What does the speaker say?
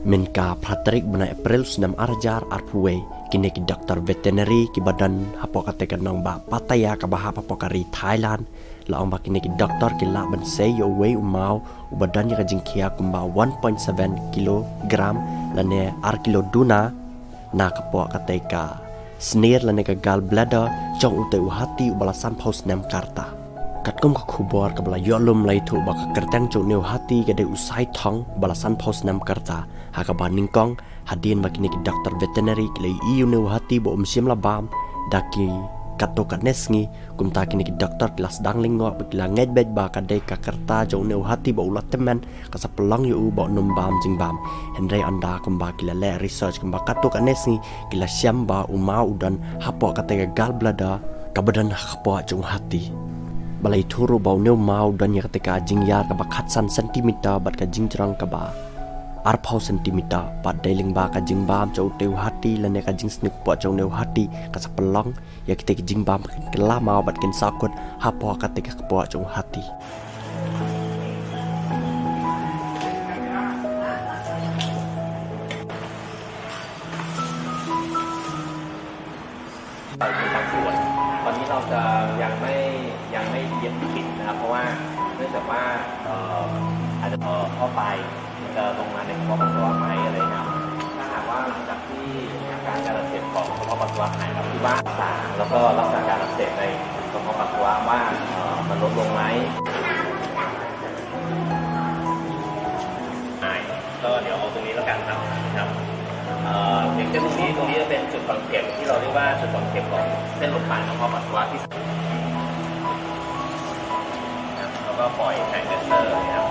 Menka Pratrik Bena April Senam Arjar Arpuwe Kini ki doktor veterinary ki badan Hapo kate kanong ba pataya ka baha papokari Thailand Laong ba kini ki doktor ki la ban say yo way umau Ubadan ya kajingkia kumba 1.7 kilogram Lane ar kilo duna Na kapo kate ka Snare lane ka gallbladder Jong ute uhati ubalasan paus nem karta Kat kum ka khubor ka bala yolum lai thu ba ka kertang chau neu hati ka de usai thong balasan paus nam karta ha ka ba ningkong hadin makini ki doktor veterinary ki lai iu neu hati bo umsiam la bam daki kato ka nesngi kum ta kini ki doktor kelas dang lingo ba kila ngai bet ba ka de ka kerta chau neu hati bo ulat temen ka sa pelang yu bo num bam jing bam henry anda kum ba kila le research kum ba kato ka nesngi kila siam ba umau udan hapo ka te gallbladder ka badan hapo chung hati balai thuru bau neu mau dan ya ketika jing yar ka bakhatsan sentimeter bat ka jing cerang ka ba arphau sentimeter bat dailing ba ka jing bam chau teu hati lane ka jing snik po chau neu hati ka sapelong ya ketika jing bam ke la mau bat ken sakut hapo ka ketika po chau hatiวันนี้เราจะยังไม่เย็บปิดนะครับเพราะว่าเนื่องจากว่าอาจจะเข้าไปจะลงมาในกระเพาะปัสสาวะไหมอะไรนะถ้าหากว่าหลังจากที่อาการอักเสบของกระเพาะปัสสาวะหายครับที่ว่าต่างแล้วก็รักษาการอักเสบในกระเพาะปัสสาวะว่ามันลดลงไหมก็เดี๋ยวเอาตรงนี้แล้วกันครับอย่างเช่นตรงนี้จะเป็นจุดฝังเข็มที่เราเรียกว่าจุดฝังเข็มของเส้นเลือดฝอยกระเพาะปัสสาวะที่แล้วก็ปล่อยแทงเลเซอร์นะครับ